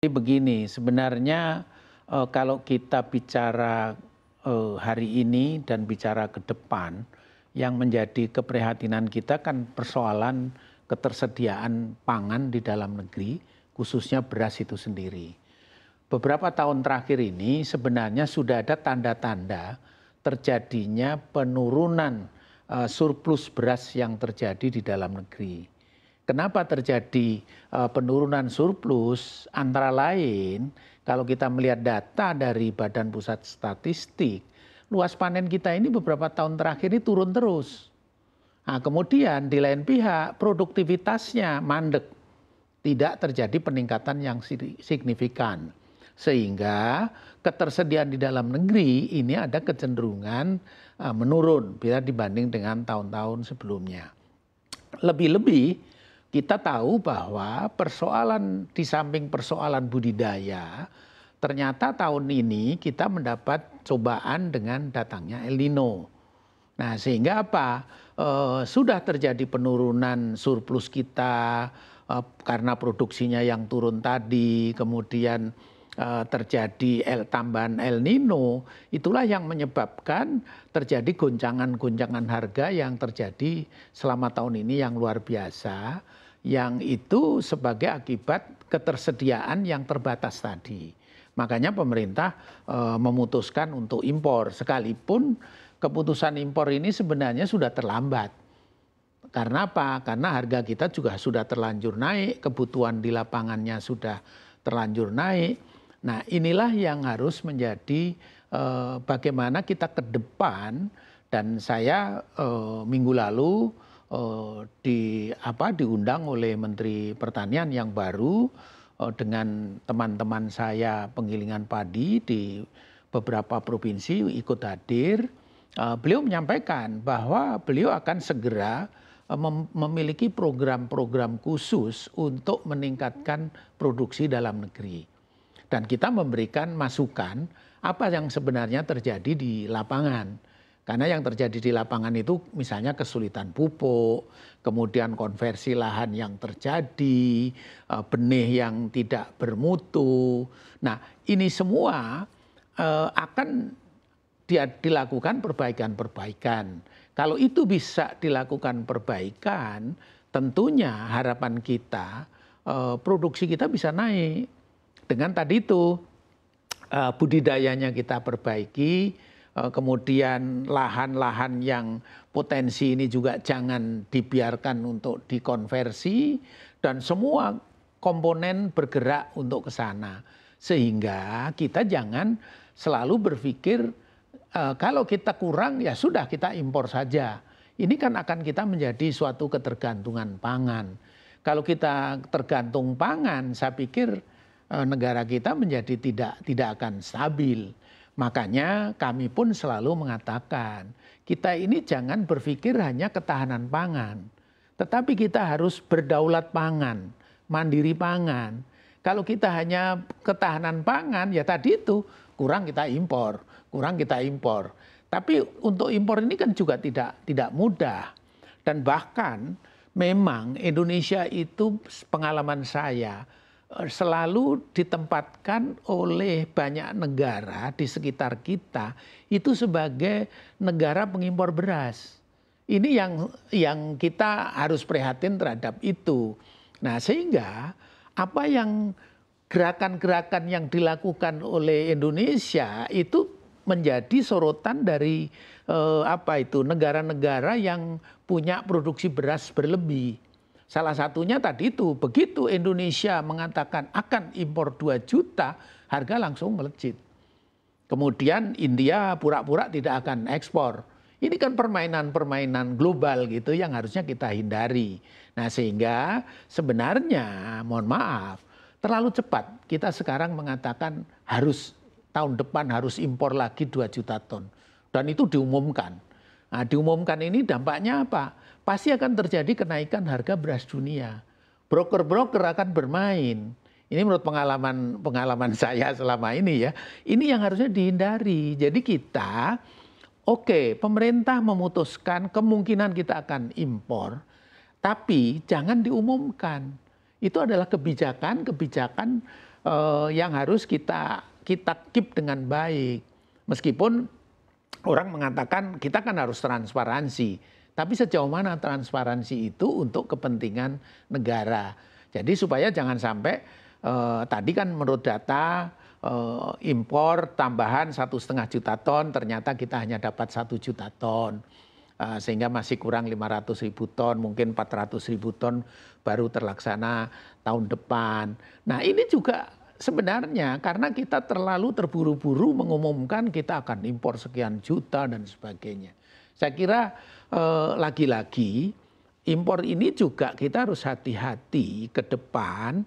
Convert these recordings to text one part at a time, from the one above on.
Jadi begini, sebenarnya kalau kita bicara hari ini dan bicara ke depan, yang menjadi keprihatinan kita kan persoalan ketersediaan pangan di dalam negeri, khususnya beras itu sendiri. Beberapa tahun terakhir ini sebenarnya sudah ada tanda-tanda terjadinya penurunan surplus beras yang terjadi di dalam negeri. Kenapa terjadi penurunan surplus? Antara lain, kalau kita melihat data dari Badan Pusat Statistik, luas panen kita ini beberapa tahun terakhir ini turun terus. Nah, kemudian di lain pihak produktivitasnya mandek, tidak terjadi peningkatan yang signifikan. Sehingga ketersediaan di dalam negeri ini ada kecenderungan menurun bila dibanding dengan tahun-tahun sebelumnya. Lebih-lebih kita tahu bahwa persoalan di samping persoalan budidaya, ternyata tahun ini kita mendapat cobaan dengan datangnya El Nino. Nah, sehingga apa? Sudah terjadi penurunan surplus kita karena produksinya yang turun tadi, kemudian terjadi tambahan El Nino, itulah yang menyebabkan terjadi goncangan-goncangan harga yang terjadi selama tahun ini yang luar biasa, yang itu sebagai akibat ketersediaan yang terbatas tadi. Makanya pemerintah memutuskan untuk impor, sekalipun keputusan impor ini sebenarnya sudah terlambat. Karena apa? Karena harga kita juga sudah terlanjur naik, kebutuhan di lapangannya sudah terlanjur naik. Nah, inilah yang harus menjadi bagaimana kita ke depan, dan saya minggu lalu diundang oleh Menteri Pertanian yang baru dengan teman-teman saya penggilingan padi di beberapa provinsi ikut hadir. Beliau menyampaikan bahwa beliau akan segera memiliki program-program khusus untuk meningkatkan produksi dalam negeri. Dan kita memberikan masukan apa yang sebenarnya terjadi di lapangan. Karena yang terjadi di lapangan itu misalnya kesulitan pupuk, kemudian konversi lahan yang terjadi, benih yang tidak bermutu. Nah, ini semua akan dilakukan perbaikan-perbaikan. Kalau itu bisa dilakukan perbaikan, tentunya harapan kita produksi kita bisa naik. Dengan tadi itu budidayanya kita perbaiki, kemudian lahan-lahan yang potensi ini juga jangan dibiarkan untuk dikonversi, dan semua komponen bergerak untuk ke sana. Sehingga kita jangan selalu berpikir kalau kita kurang ya sudah kita impor saja. Ini kan akan kita menjadi suatu ketergantungan pangan. Kalau kita tergantung pangan, saya pikir negara kita menjadi tidak akan stabil. Makanya kami pun selalu mengatakan, kita ini jangan berpikir hanya ketahanan pangan, tetapi kita harus berdaulat pangan, mandiri pangan. Kalau kita hanya ketahanan pangan, ya tadi itu kurang kita impor, kurang kita impor. Tapi untuk impor ini kan juga tidak mudah. Dan bahkan memang Indonesia itu pengalaman saya selalu ditempatkan oleh banyak negara di sekitar kita itu sebagai negara pengimpor beras. Ini yang kita harus prihatin terhadap itu. Nah, sehingga apa yang gerakan-gerakan yang dilakukan oleh Indonesia itu menjadi sorotan dari negara-negara yang punya produksi beras berlebih. Salah satunya tadi itu, begitu Indonesia mengatakan akan impor 2 juta, harga langsung melejit. Kemudian India pura-pura tidak akan ekspor. Ini kan permainan-permainan global gitu yang harusnya kita hindari. Nah, sehingga sebenarnya, mohon maaf, terlalu cepat kita sekarang mengatakan harus tahun depan harus impor lagi 2 juta ton. Dan itu diumumkan. Nah, diumumkan ini dampaknya apa? Pasti akan terjadi kenaikan harga beras dunia. Broker-broker akan bermain. Ini menurut pengalaman saya selama ini ya. Ini yang harusnya dihindari. Jadi kita, pemerintah memutuskan kemungkinan kita akan impor, tapi jangan diumumkan. Itu adalah kebijakan yang harus kita keep dengan baik. Meskipun orang mengatakan kita kan harus transparansi, tapi sejauh mana transparansi itu untuk kepentingan negara. Jadi supaya jangan sampai tadi kan menurut data impor tambahan 1,5 juta ton, ternyata kita hanya dapat 1 juta ton. Sehingga masih kurang 500.000 ton, mungkin 400.000 ton baru terlaksana tahun depan. Nah ini juga sebenarnya karena kita terlalu terburu-buru mengumumkan kita akan impor sekian juta dan sebagainya. Saya kira lagi-lagi impor ini juga kita harus hati-hati ke depan.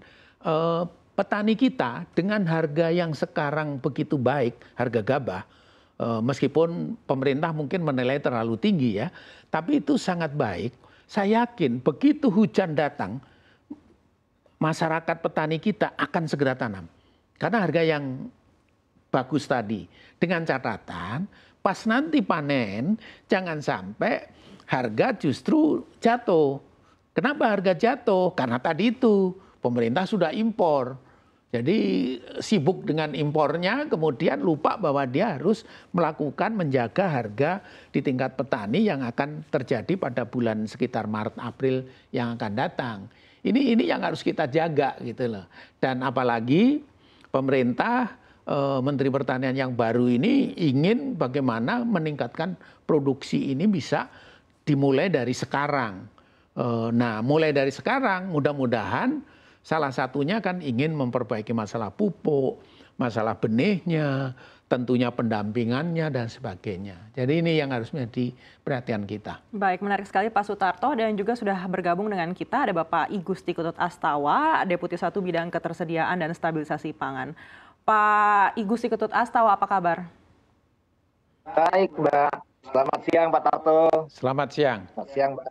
Petani kita dengan harga yang sekarang begitu baik, harga gabah, meskipun pemerintah mungkin menilai terlalu tinggi ya, tapi itu sangat baik. Saya yakin begitu hujan datang, masyarakat petani kita akan segera tanam. Karena harga yang bagus tadi. Dengan catatan, pas nanti panen, jangan sampai harga justru jatuh. Kenapa harga jatuh? Karena tadi itu, pemerintah sudah impor. Jadi sibuk dengan impornya, kemudian lupa bahwa dia harus melakukan menjaga harga di tingkat petani yang akan terjadi pada bulan sekitar Maret April yang akan datang. Ini yang harus kita jaga gitu loh. Dan apalagi pemerintah Menteri Pertanian yang baru ini ingin bagaimana meningkatkan produksi ini bisa dimulai dari sekarang. Nah, mulai dari sekarang mudah-mudahan salah satunya kan ingin memperbaiki masalah pupuk, masalah benihnya, tentunya pendampingannya dan sebagainya. Jadi ini yang harus menjadi perhatian kita. Baik, menarik sekali Pak Sutarto, dan juga sudah bergabung dengan kita ada Bapak I Gusti Ketut Astawa, Deputi 1 Bidang Ketersediaan dan Stabilisasi Pangan. Pak I Gusti Ketut Astawa, apa kabar? Baik, Mbak. Selamat siang, Pak Tarto. Selamat siang. Selamat siang, Mbak.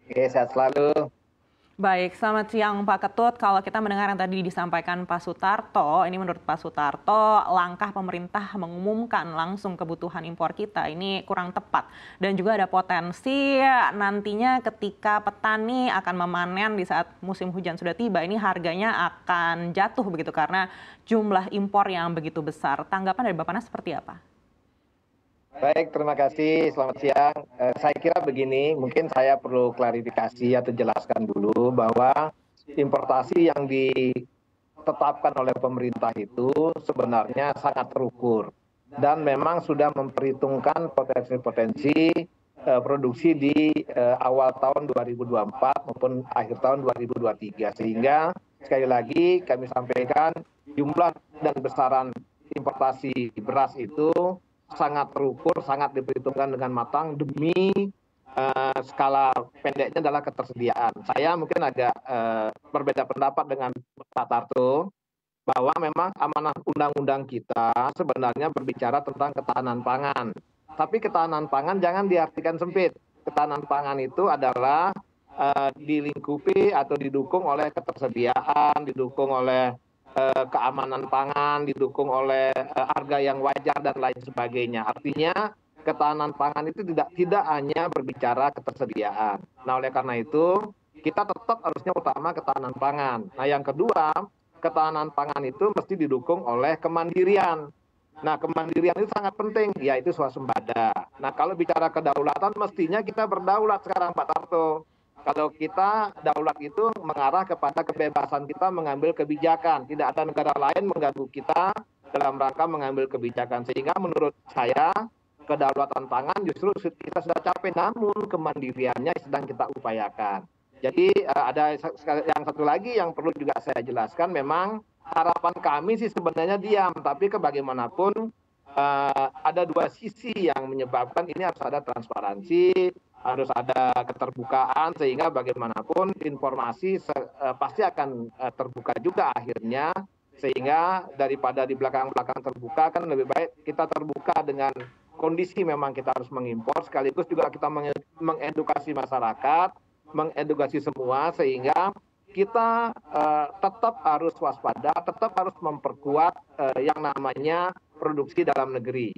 Oke, sehat selalu. Baik, selamat siang Pak Ketut. Kalau kita mendengar yang tadi disampaikan Pak Sutarto, ini menurut Pak Sutarto, langkah pemerintah mengumumkan langsung kebutuhan impor kita ini kurang tepat. Dan juga ada potensi nantinya ketika petani akan memanen di saat musim hujan sudah tiba, ini harganya akan jatuh begitu karena jumlah impor yang begitu besar. Tanggapan dari Bapak Nas seperti apa? Baik, terima kasih. Selamat siang. Saya kira begini, mungkin saya perlu klarifikasi atau jelaskan dulu bahwa importasi yang ditetapkan oleh pemerintah itu sebenarnya sangat terukur dan memang sudah memperhitungkan potensi-potensi produksi di awal tahun 2024 maupun akhir tahun 2023. Sehingga sekali lagi kami sampaikan jumlah dan besaran importasi beras itu sangat terukur, sangat diperhitungkan dengan matang demi skala pendeknya adalah ketersediaan. Saya mungkin agak berbeda pendapat dengan Pak Tarto bahwa memang amanah undang-undang kita sebenarnya berbicara tentang ketahanan pangan. Tapi ketahanan pangan jangan diartikan sempit. Ketahanan pangan itu adalah dilingkupi atau didukung oleh ketersediaan, didukung oleh keamanan pangan, didukung oleh harga yang wajar dan lain sebagainya. Artinya ketahanan pangan itu tidak hanya berbicara ketersediaan. Nah, oleh karena itu kita tetap harusnya utama ketahanan pangan. Nah, yang kedua, ketahanan pangan itu mesti didukung oleh kemandirian. Nah, kemandirian itu sangat penting, yaitu swasembada. Nah, kalau bicara kedaulatan, mestinya kita berdaulat sekarang, Pak Tarto. Kalau kita daulat itu mengarah kepada kebebasan kita mengambil kebijakan. Tidak ada negara lain mengganggu kita dalam rangka mengambil kebijakan. Sehingga menurut saya kedaulatan pangan justru kita sudah capai, namun kemandiriannya sedang kita upayakan. Jadi ada yang satu lagi yang perlu juga saya jelaskan, memang harapan kami sih sebenarnya diam. Tapi kebagaimanapun ada dua sisi yang menyebabkan ini harus ada transparansi, harus ada keterbukaan, sehingga bagaimanapun informasi pasti akan terbuka juga akhirnya, sehingga daripada di belakang-belakang terbuka kan lebih baik kita terbuka dengan kondisi memang kita harus mengimpor, sekaligus juga kita mengedukasi masyarakat, mengedukasi semua, sehingga kita tetap harus waspada, tetap harus memperkuat yang namanya produksi dalam negeri.